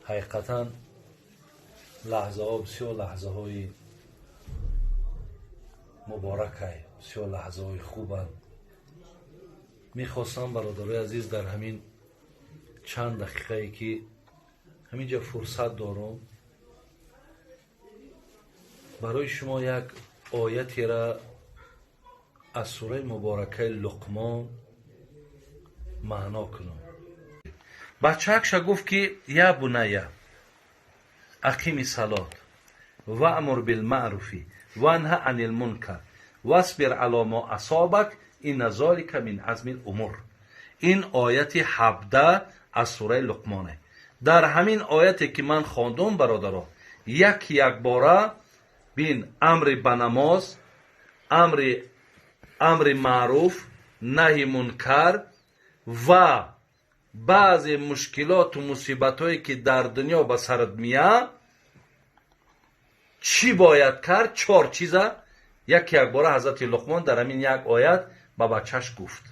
ҳақиқатан лаҳзаҳо бисёр лаҳзаҳои муборакай, бисёр лаҳзаҳои хубанд. мехостам бародарои азиз дар ҳамин чанд дақиқае ки ҳамин ҷа фурсат дорам, барои шумо як оятеро аз сураи муборакаи Луқмон маъно кунам. бачаакша гуфт ки я буная ақими салот ваъмур билмаъруфи ванҳа анил мункар васбир ало мо асобак инна золика мин азми лумур. ин ояти 17 аз сураи луқмоне. дар ҳамин ояте ки ман хондум бародаро, якбора бин амри ба намоз, амри маъруф, наҳи мункар ва баъзе мушкилоту мусибатҳое ки дар дунё ба сарат меяд чӣ бояд кард, 4 чиза якбора ҳазрати луқмон дар ҳамин як оят ба бачаш гуфт.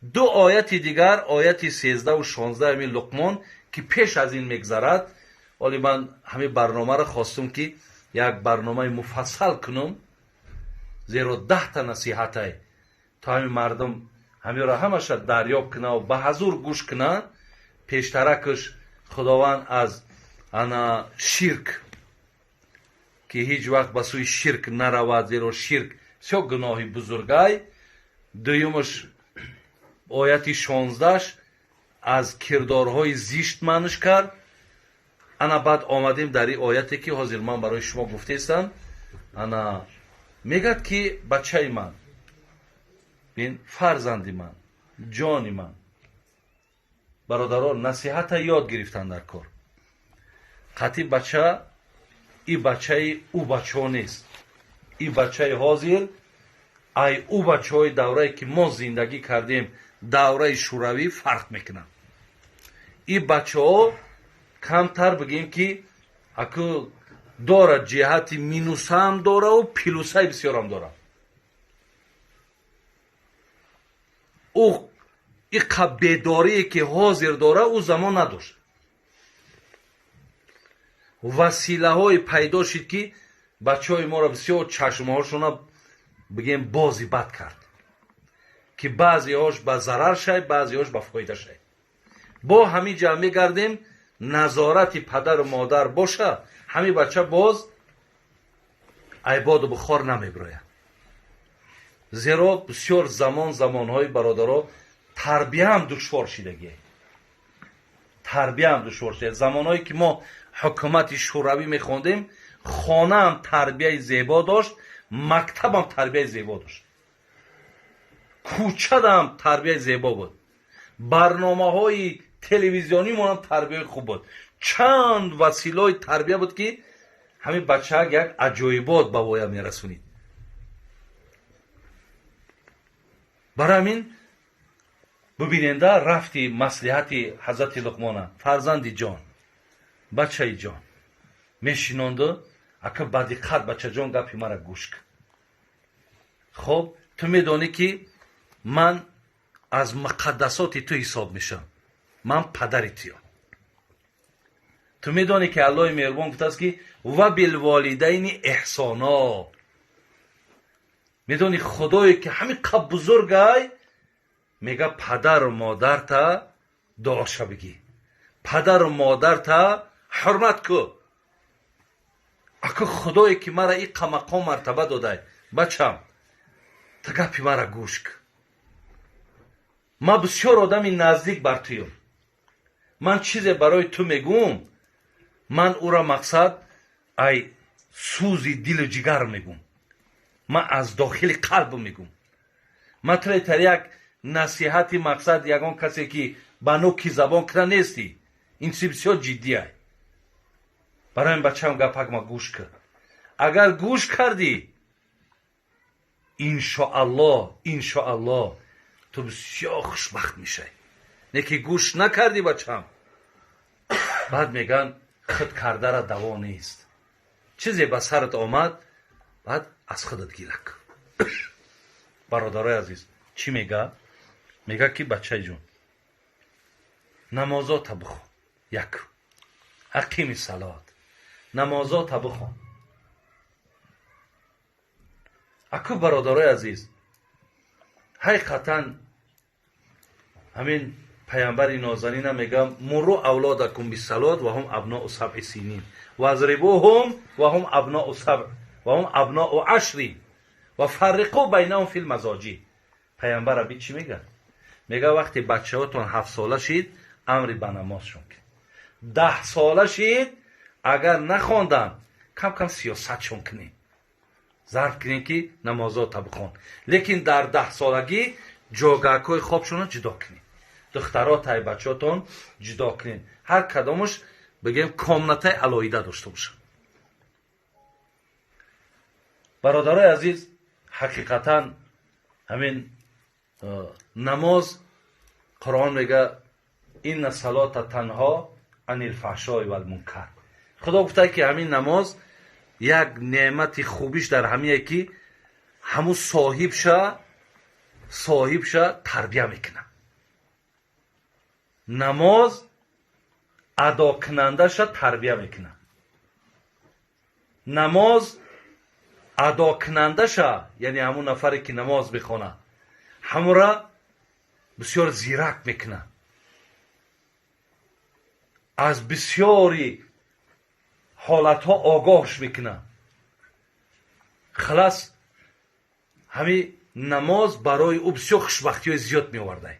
ду ояти дигар, ояти 13 ва 16 ҳамин луқмон ки пеш аз ин мегзарад, оли ман ҳамин барномаро хостум ки як барномаи муфассал кунам, зеро 10 та насиҳатай то ҳамин мардум ҳаминро ҳамаша дарёб кунад ва ба ҳазур гӯш кунад. пештаракаш худованд аз ана ширк ки ҳеҷ вақт ба сӯи ширк наравад, зеро ширк бисёр гуноҳи бузургай. дуюмаш ояти 16 аз кирдорҳои зишт маънуш кард. ана баъд омадем дар ин ояте ки ҳозир ман барои шумо гуфтестам. ана мегӯяд ки бачаи ман, бин фарзанди ман, ҷони ман, бародарон насиҳата ёд гирифтан дар кор. қатъи бача и бачаи ӯ бачаҳо нест. и бачаи ҳозир ай ӯ бачаҳои даврае ки мо зиндагӣ кардем, давраи шӯравӣ фарқ мекунад. и бачаҳо камтар бигем ки аку дорад ҷиҳати минусаам дораву плюсаи бисёрам дорад. ӯ иқа бедорие ки ҳозир дора ӯ замон надошт. василаҳои пайдо шид ки бачаҳои моро бисёр чашмҳошона бигем бози бад кард, ки баъзеҳош ба зарар шай, баъзеҳош ба фоида шай. бо ҳамин ҷа мегардем назорати падару модар боша, ҳамин бача боз айбоду бухор намебирояд. зеро бисёр замонҳои бародаро тарбияам душвор шидагие. тарбияам душвор шид. замонҳое ки мо ҳукумати шӯравӣ мехондем, хонаам тарбияи зебо дошт, мактабам тарбияи зебо дошт, кӯчадам тарбияи зебо буд, барномаҳои телевизионимонам тарбияи хуб буд. чанд василаи тарбия буд ки ҳамин бачаак як аҷоибот ба воя мерасонид. барои ҳамин бубиненда рафти маслиҳати ҳазрати луқмона, фарзанди ҷон, бачаи ҷон мешинонду ака бадиққат бачаҷон гапи мара гӯш кун. хоб ту медонӣ ки ман аз муқаддасоти ту ҳисоб мешавам, ман падари туям. ту медонӣ ки аллоҳи меҳрубон гуфтааст ки ва билволидайни эҳсоно. медонӣ худое ки ҳамин қад бузургай мега падару модарта дуоша бигӣ, падару модарта ҳурмат ку. аку худое ки мара иқа мақом мартаба додай, бачам ту гапи мара гӯш кун. ман бисёр одами наздик бар туюм. ман чизе барои ту мегӯм, ман ӯра мақсад ай сӯзи дилу ҷигар мегӯм, ман аз дохили қалб мегӯм. ман туре тар як насиҳати мақсад ягон касе ки ба нуки забон кна нестӣ. ин чизи бисёр ҷиддия. барои ин бачаам гапак ма гӯш кард. агар гӯш кардӣ, иншоаллоҳ ту бисёр хушбахт мешавӣ. не ки гӯш накардӣ бачаам, баъд мегӯян худ кардара даво нест. чизе ба сарат омад, баъд аз худат гира кун. бародарои азиз, чӣ мегӯяд? мегӯяд ки бачаи ҷон, намозота бихон. як اقیم صلات، نمازات بخوان. اکو برادرای عزیز، حقیقتا همین پیامبر نازنین میگم مرو اولادکم بالصلات و هم ابناء 7 سنین و اضربوهم و هم ابناء 7 و هم ابناء 10 و فرقوا بینهم فی المضاجع. پیامبر ابی چی میگه؟ میگه وقتی بچه‌هاتون 7 ساله شید امری به نمازشون کن. 10 ساله شید اگر نخوندن کم کم سیاستشون کنید، ظرف کنید که نمازات بخون. لیکن در 10 سالگی جوگاکای خوابشون جدا کنید، دخترات های بچه‌تون جدا کنید، هر کدامش بگیم کامنت علایده داشته باشه. برادرای عزیز، حقیقتا همین نماز قرآن میگه این صلات تنها عن الفحشاء و المنکر. خدا گفته که همین نماز یک نعمت خوبیش در همیه که همون صاحبش تربیه میکنه. نماز ادا کنندش تربیه میکنه. نماز ادا کنندش، یعنی همون نفری که نماز بخونه همون را بسیار زیرک میکنه، از بسیاری حالت ها آگاهش میکنه. خلاص همین نماز برای او بسیار خوشبختی های زیاد میآورده،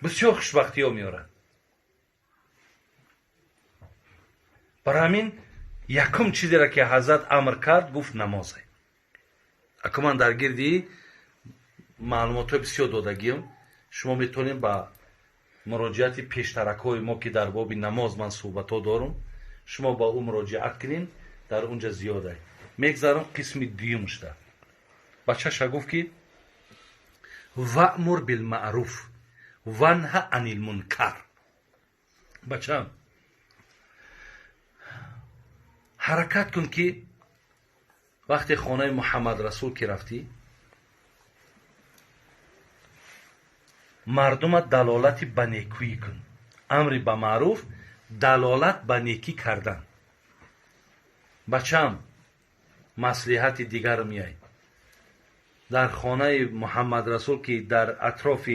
بسیار خوشبختی ها میآورد. برای همین یکم چیزی را که حضرت امر کرد گفت نمازه. اگه من در گردی معلومات های بسیار دادگیم، شما میتونید با مراجعت پیشترک های ما که در باب نماز من صحبت ها دارم، شما با اون مراجعت کنین، در اونجا زیاده. میگذارم قسم دیومش ده. بچه شا گفت که وَأْمُرْ بِالْمَعْرُوفِ وَانْهَ عَنِ الْمُنْکَرِ. بچه حرکت کن که وقتی خانه محمد رسول که رفتی مردم دلالت به نیکی کن. امر به معروف، دلالت به نیکی کردن. بچم مصلحت دیگر میای در خانه محمد رسول که در اطراف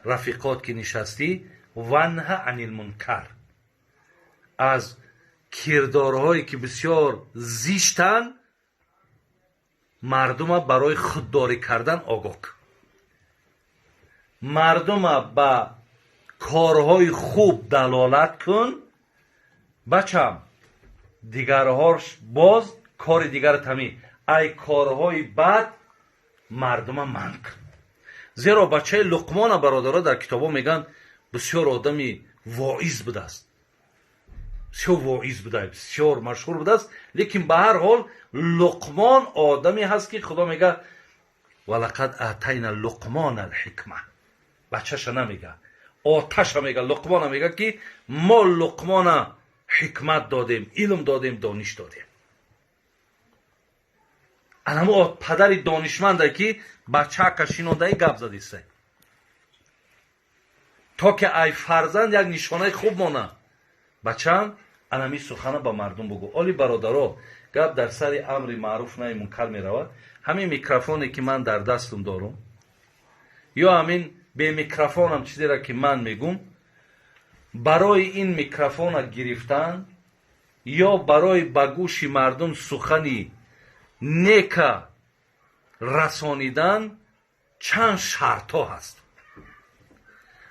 رفیقات که نشستی، ونهه عن المنکر، از کردارهایی که بسیار زیشتن مردم برای خودداری کردن آگاه کن. مردم به کارهای خوب دلالت کن. بچم دیگرهاش باز کار دیگر تمی، ای کارهای بد مردم من کن. زیرا بچه لقمان برادرها در کتابا میگن بسیار آدمی واعظ بوده است، بسیار واعظ بوده، بسیار مشهور بوده است. لیکن به هر حال لقمان آدمی هست که خدا میگه ولقد اتینا لقمان الحکمه. بچه‌ش نمیگه، آتش میگه، لقمان میگه که ما لقمان حکمت دادیم، علم دادیم، دانش دادیم. انما پدر دانشمنده که بچه کشینونده گپ زدیسته تا که ای فرزند یک نشانه خوب مانه. بچم انمی سخنه با مردم بگو. اولی برادرها، گپ در سر امر معروف نهی منکر میرود. همین میکروفونی که من در دستم دارم یا همین به میکروفونم چیزی را که من میگم، برای این میکروفون گرفتن یا برای به گوش مردم سخنی نیک رسانیدن چند شرط ها هست.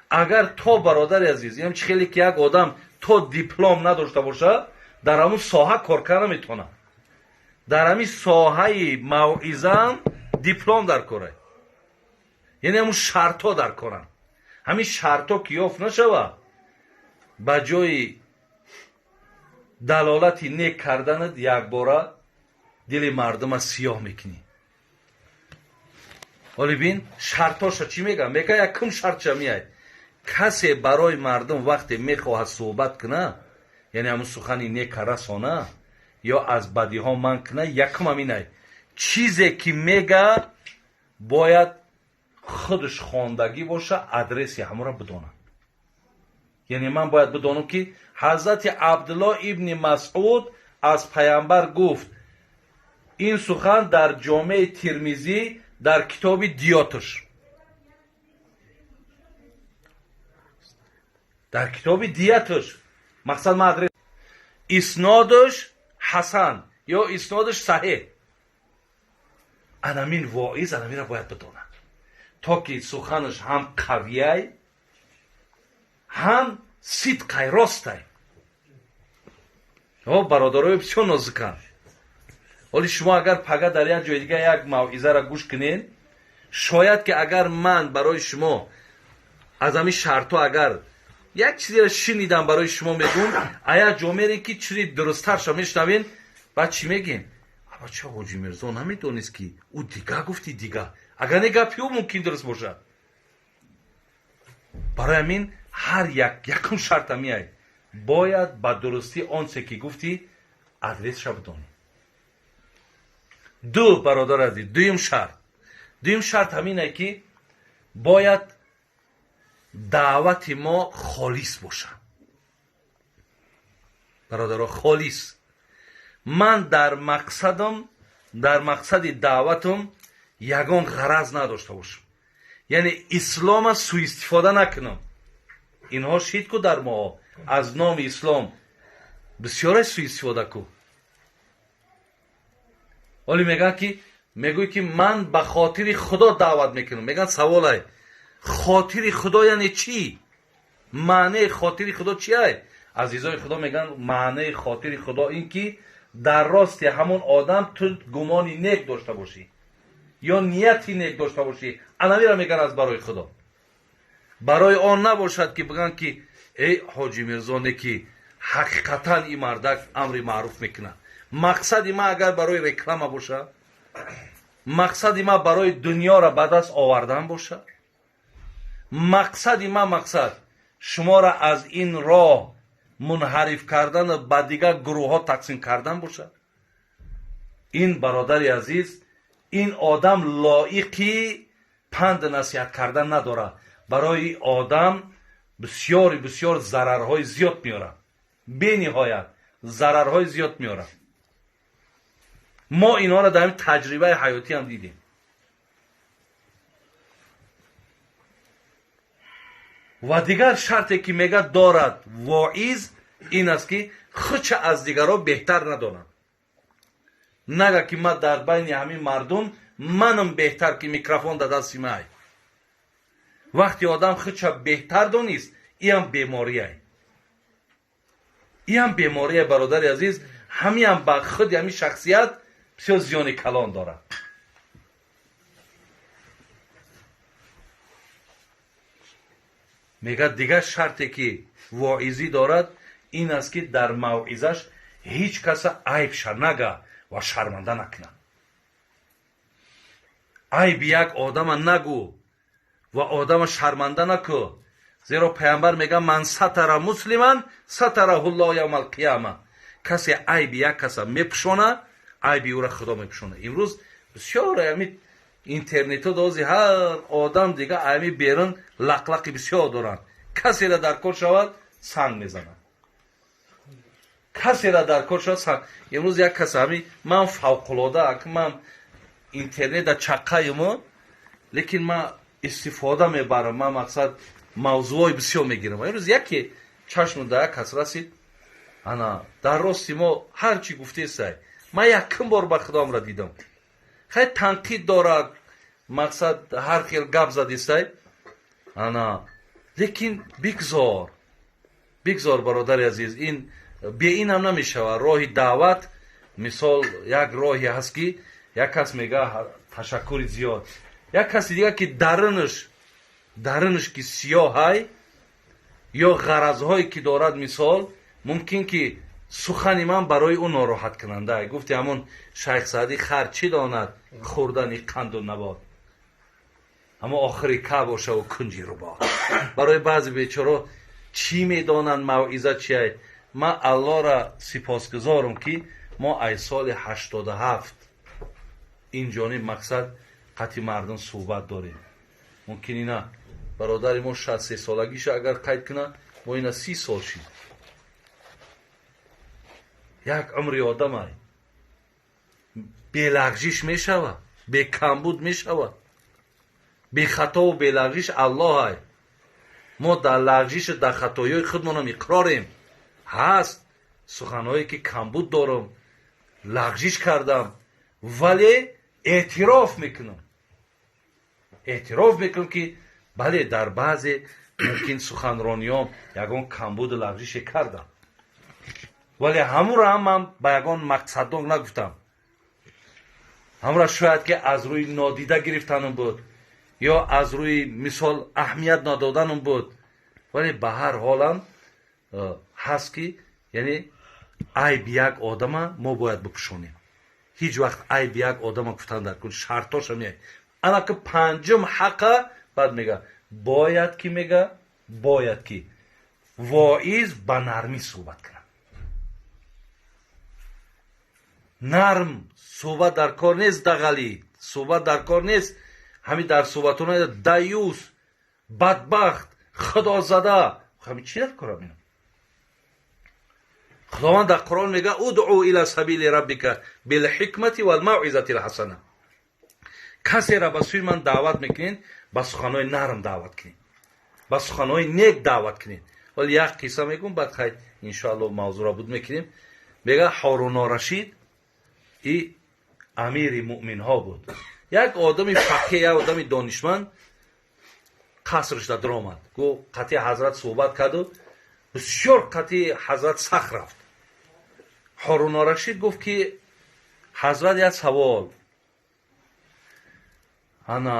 اگر تو برادر عزیز، یعنی خیلی که یک آدم تو دیپلم نداشته باشه در همون ساحه کار کنه میتونه، در همین ساحه موعظه دیپلم در کاره، یعنی همون شرط ها در کنن. همین شرط ها که یافت نشوه به جای دلالتی نیک کردن یک باره دل مردم سیاه میکنی. ولی بین شرطاشا چی میگم؟ میگه یکم شرط چه میای؟ کسی برای مردم وقتی میخواه صحبت کنه، یعنی همون سخنی نیک رسانه یا از بدی ها من کنه، یکم همینه چیزی که میگه باید خودش خواندگی باشه، ادرسی همون را بدونه. یعنی من باید بدانم که حضرت عبدالله ابن مسعود از پیامبر گفت. این سخن در جامع ترمیزی در کتاب دیاتش، در کتاب دیاتش مقصد مدرس اسنادش حسن یا اسنادش صحیح. انامین واعظ انامین را باید بداند تا که سخنش هم قویه هم صدقه راسته. برادرای بسیار نازکن. ولی شما اگر پگه در یک جای دیگه یک موعظه را گوش کنین، شاید که اگر من برای شما از همین شرطا اگر یک چیزی را شنیدم برای شما میگم، ایا جامعه که چیزی درست‌تر شما میشنوین، بعد چی میگین؟ اما چه حاجی میرزا نمیدونست که او دیگه گفتی دیگه، اگر نه گپی او ممکن درست باشد. برای همین هر یکم شرط میای باید با درستی آنچه که گفتی ادرسش بدانی. دو برادر عزیز، دویم شرط همینه که باید دعوت ما خالص باشه. برادرها خالص. من در مقصد دعوتم یگان غرض نداشته باشم، یعنی اسلام سوء استفاده نکنم. اینها شید کو در ما از نام اسلام بسیار سوء استفاده کو. ولی میگوی که من به خاطر خدا دعوت میکنم. میگن سوال های خاطر خدا یعنی چی؟ معنی خاطر خدا چی های؟ عزیزای خدا میگن معنی خاطر خدا این که در راست همون آدم تو گمانی نیک داشته باشی یا نیتی نیک داشته باشی. انمی را میگن از برای خدا. برای آن نباشد که بگن که ای حاجی میرزا نکی حقیقتا این مردک امر معروف میکنه. مقصد ما اگر برای رکلام باشه، مقصد ما برای دنیا را به دست آوردن باشه، مقصد شما را از این راه منحرف کردن و به دیگر گروه ها تقسیم کردن باشه، این برادر عزیز این آدم لایقی پند نصیحت کردن نداره. برای آدم بسیار ضررهای زیاد میاره، بی نهایت ضررهای زیاد میاره. ما اینا را در این تجربه حیاتی هم دیدیم. و دیگر شرطی که میگه دارد واعظ این است که خودش از دیگرها بهتر ندانم. نگه که من در بین همین مردم منم بهتر که میکروفون در دست مای. وقتی آدم خودش بهتر دانست این هم بیماریه. این هم بیماریه برادر عزیز. همین هم با خود همین شخصیت بسیار زیان کلان داره. میگه دیگر شرطی که واعظی دارد این است که در موعظش هیچ کس عیب نگه و شرمنده نکنه. عیب یک آدم نگو و آدم شرمنده نکو. زیرا پیامبر میگه من ستر مسلمان ستره الله یوم القیامه. کسی عیب یک کس میپشونه عیب او را خدا میپشونه. امروز بسیار همین اینترنت ها دازی هر آدم دیگه عیب بیرون لقلقی بسیار دارن. کسی را در کار شود سنگ میزنن. کسی را در کار شود سنگ. امروز یک کس همین من فوق‌العاده من اینترنت در چقه ما لیکن من استفاده میبرم. من مقصد موضوعی بسیار میگیرم. امروز یکی چشم در یک کس رسید انا در راستی ما هر چی گفته سای من یکم بار به خدام را دیدم خیلی تنقید دارد مقصد هر خیل گپ زده سای انا لیکن بگذار برادر عزیز این به این هم نمیشه. راه دعوت مثال یک راهی هست که یک کس میگه تشکر زیاد، یک کسی دیگه که درونش که سیاه های یا غرضهایی که دارد مثال ممکن که سخن من برای اون ناراحت کننده. گفتی همون شیخ سعدی خر چی داند خوردن قند و نبات اما آخری که باشه و کنجی رو با. برای بعضی بیچاره چی میدانند موعظه چیه. من الله را سپاسگزارم که ما ای سال 87 این جانب مقصد قطعی مردم صحبت داریم. ممکنی نه برادر ما 63 سالگیش اگر قید کنه мо ина 30 сол шид. як умри одамай белағжиш мешавад, бекамбуд мешавад. бехатову белағжиш аллоҳай. мо дар лағжишу дар хатоёи худмонам иқрорем. ҳаст суханҳое ки камбуд дорам, лағжиш кардам, вале эътироф мекунам. эътироф мекунам ки бале дар баъзе мумкин суханрониём ягон камбуду лағжише кардам, вале ҳамуро ман ба ягон мақсаддон нагуфтам. ҳамуро шояд ки аз рӯи нодида гирифтанам буд ё аз рӯи мисол аҳамият надоданам буд, вале ба ҳар ҳолам ҳаст ки яъне айби як одама мо бояд бипӯшонем. ҳеҷ вақт айби як одама гуфтан дар кун шартоша меяй. ана ки панҷум ҳақqa баъд мега бояд ки мега бояд ки воиз ба нармӣ суҳбат кунад. нарм суҳбат дар кор нест, дағалӣ суҳбат дар кор нест. ҳамин дар суҳбатона даюс, бадбахт, худозада, ҳамин чӣ дар кора меям? худованд дар қуръон мега удъу иля сабили раббика билҳикмати валмавъизати лҳасана. касеро ба сӯи ман даъват мекунед, ба суханҳои нарм даъват кунед, ба суханҳои нек даъват кунед. вале як қисса мегӯм, баъд хай иншоалло мавзӯъро буд мекунем. мега ҳорунорашид и амири муъминҳо буд. як одами фақеҳ, як одами донишманд қасрашда дуромад. гӯ қатъи ҳазрат суҳбат карду, бисёр қатъи ҳазрат сахт рафт. ҳорунорашид гуфт ки ҳазрат як савол, ана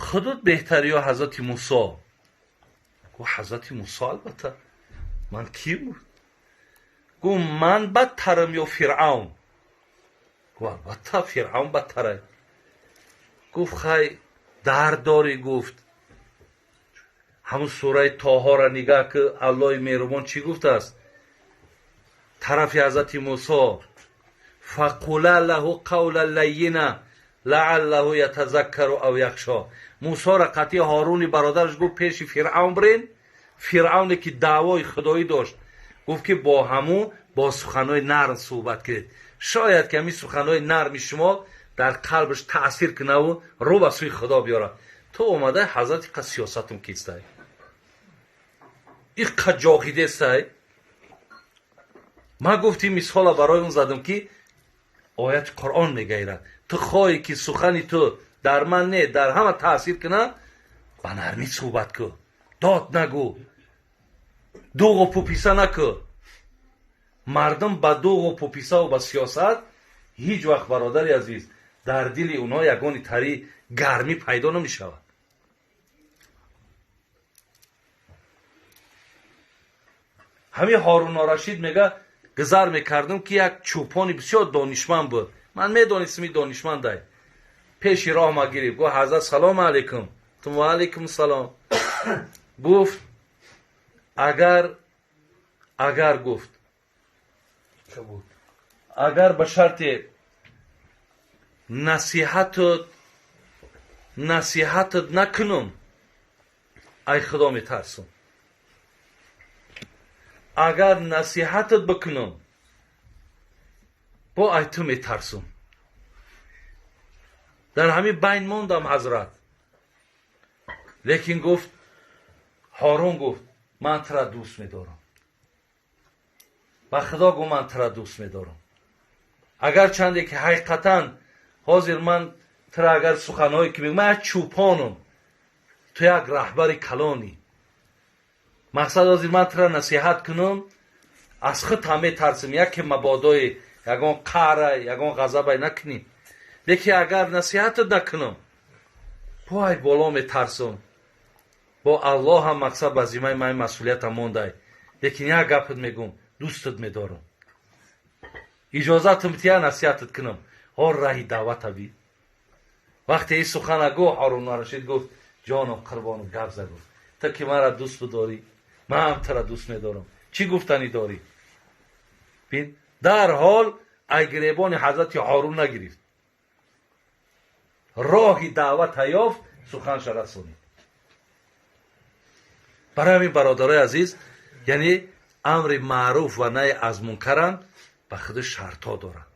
худуд беҳтар ё ҳазрати мусо? гӯ ҳазрати мусо албатта, ман ким? гӯ ман бадтарам ё фиръавн? гӯ албатта фиръавн бадтарай. гуфт хай дард дорӣ? гуфт ҳамун сураи тоҳоро нигаҳ ки аллоҳи меҳрубон чӣ гуфтааст тарафи ҳазрати мусо: фақула лаҳу қавла лаййина лааллаҳу ятазаккару ав яхшо. мусоро қатъи ҳоруни бародараш гуфт пеши фиръавн бирен. фиръавне ки даъвои худоӣ дошт, гуфт ки бо ҳамун бо суханҳои нарм суҳбат кунед. шояд ки ҳамин суханҳои нарми шумо дар қалбаш таъсир кунаву рӯ ба сӯи худо биёрад. ту омадай ҳазрати қа сиёсатум кистай, иққа ҷоҳидестай. ман гуфти мисола барои он задам ки ояти қуръон мегӯяд, ту хоҳӣ ки сухани ту дар ман не дар ҳама таъсир кунад, ба нармӣ суҳбат кун, дод нагӯ, дуғу пӯписа накун. мардум ба дуғу пӯписаву ба сиёсат ҳеҷ вақт, бародари азиз, дар дили онҳо ягони тари гармӣ пайдо намешавад. ҳамин ҳорунорашид мега гузар мекардам ки як чӯпони бисёр донишманд буд. ман медонистам ин донишмандай. пеши роҳ ма гирифт, гуфт ҳазрат салому алайкум. тум ва алайкум салом. гуфт агар гуфт агар ба шарти насиҳатат накунам, ай худо метарсум. агар насиҳатат бикунам, бо ай ту метарсум. дар ҳамин байн мондам ҳазрат. лекин гуфт ҳорун гуфт ман тура дӯст медорам. ба худо гӯ ман тура дӯст медорам. агар чанде ки ҳақиқатан ҳозир ман тура агар суханҳое ки мегӯям, ман як чӯпонам, ту як раҳбари калонӣ. мақсад ҳозир ман тура насиҳат кунам, аз худ ҳам метарсим, яке мабодои ягон қаҳра ягон ғазабай накунӣ. лекин агар насиҳатат накунам, бо ай боло метарсам. бо аллоҳ ҳам мақсад ба зиммаи ман масъулиятам мондай. лекин як гапат мегӯям, дӯстат медорам. иҷозатам тия насиҳатат кунам, ҳор раҳи даъвата бӣ. вақте ин сухана гӯҳ ҳорунорашид гуфт ҷонам қурбонам гап загӯ, ту ки маро дӯст бидорӣ, ман ҳам тура дӯст медорам. чӣ гуфтанӣ дорӣ? бин дарҳол ай гиребони ҳазрати ҳорун нагирифт, роҳи даъвата ёфт, суханша расонид. برای همین برادرای عزیز، یعنی امر معروف و نهی از منکرن به خود شرطا دارن.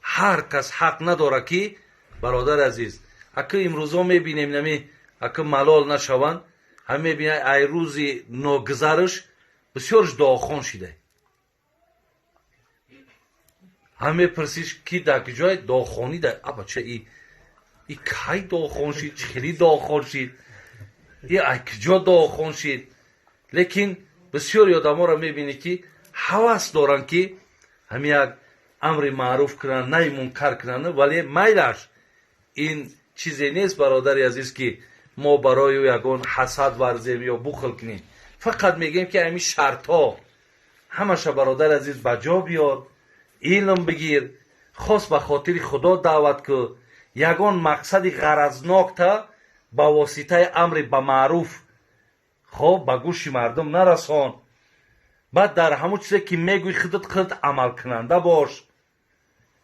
هر کس حق نداره که برادر عزیز اگه امروزا میبینیم نمی اگه ملال نشوند، هم میبینیم ای روزی نگذرش بسیارش داخون شده. همه پرسیش کی در جای داخونی ده؟ ابا چه ای کی داخون شید؟ چخیلی داخون شید؟ ای کجا داخون شید؟ لیکن بسیاری آدم ها را میبینی که حواس دارن که همه یک امر معروف کنن، نهی منکر کنن، ولی میلش این چیزی نیست برادر عزیز که ما برای یگان حسد ورزیم یا بخل کنیم. فقط میگیم که همین شرط ها همش برادر عزیز بجا بیار، علم بگیر، خاص به خاطر خدا دعوت که یگان مقصد غرضناک تا با واسطه امر به معروف خب به گوش مردم نرسان. بعد در همون چیزی که میگوی خودت عمل کننده باش.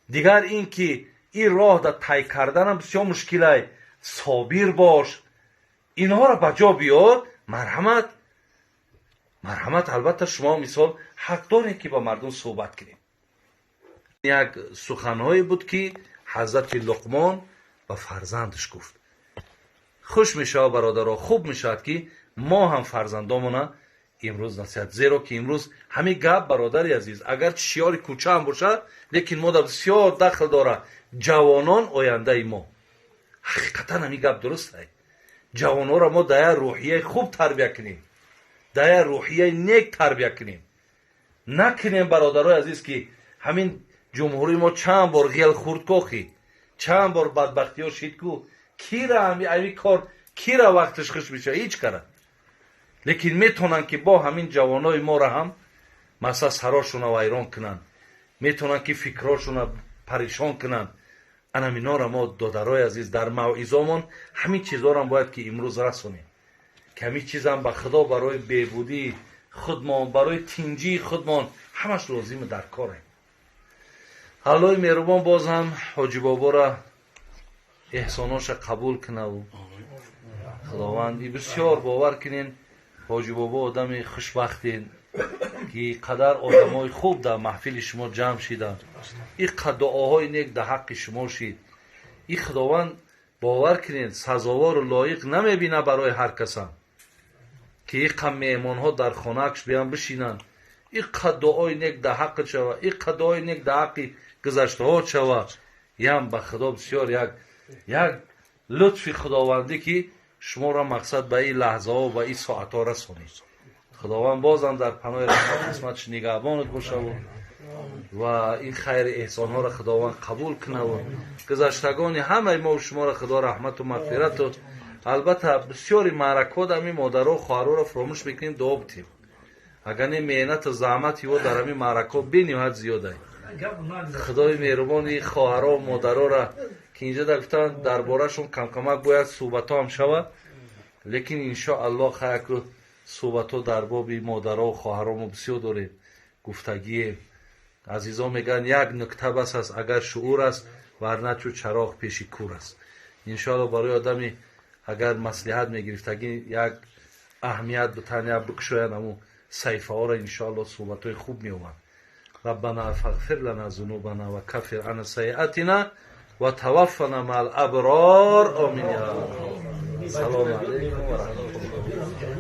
دیگر این که این راه در طی کردن هم بسیار مشکله، صابر باش. اینها را بجا بیار. مرحمت البته شما مثال حق دارید که با مردم صحبت کنید. یک سخنهایی بود که حضرت لقمان به فرزندش گفت. خوش میشه برادرها، خوب میشد که ما هم فرزندامون امروز نصیحت، زیرا که امروز همین گپ برادر عزیز اگر شیار کوچه هم باشه لیکن ما در بسیار دخل داره. جوانان آینده ما. حقیقتا همین گپ درسته. جوانان را ما در روحیه خوب تربیت کنیم، در روحیه نیک تربیت کنیم. نکنیم برادرای عزیز که همین جمهوری ما چند بار غیل خورد کوخی، چند بار بدبختی ها شید کو کی را همین کار کی را وقتش خوش میشه؟ هیچ کاره. لیکن میتونن که با همین جوانای ما را هم مثلا سراشون را ویران کنن، میتونن که فکراشون را پریشان کنن. اینا را ما دادرای عزیز در موعظه‌مون همین چیزا را باید که امروز رسونیم که همین چیزا هم به خدا برای بهبودی خودمان، برای تنجی خودمان همش لازم در کاره. حالای مهربان باز هم حاجی بابا را احساناش قبول کنه و خداوندی بسیار باور کنین حاجی بابا آدم خوشبختین که قدر آدمای خوب در محفل شما جمع شدن، این دعاهای نیک در حق شما شید. این خداوند باور کنین سزاوار و لایق نمیبینه برای هر کسان که این قم میهمان ها در خانهش بیان بشینن، این دعای نیک در حق شوه، این دعای نیک در حق گذشته ها شوه. هم به خدا بسیار یک لطف خداوندی که شما را مقصد به این لحظه ها و این ساعت ها رسونید. خداوند بازم در پناه رحمت قسمتش نگهبانت باشه و این خیر احسان ها را خداوند قبول کنه و گذشتگان همه ما و شما را خدا رحمت و مغفرت و البته بسیاری معرکات همین مادر و خواهر را فراموش بکنیم دعا بتیم. اگر نه مهنت و زحمت و در همین معرکات بینیمت زیاده. خدای مهربان خواهر و مادر را که اینجا در گفتن دربارهشون کم کمک باید صحبت ها هم شود، لیکن انشاءالله خیر که صحبت ها در باب مادر و خواهر ما بسیار داره گفتگی. عزیزان میگن یک نکته بس است اگر شعور است ورنه چو چراغ پیش کور است. انشاءالله برای آدمی اگر مصلحت میگرفتگی یک اهمیت به تنیا بکشاین همون صحیفه ها را انشاءالله صحبت های خوب میومد. ربنا فاغفر لنا ذنوبنا و کفر عنا سیئاتنا و توفنا مع الابرار. آمین یا رب. سلام علیکم و رحمت الله.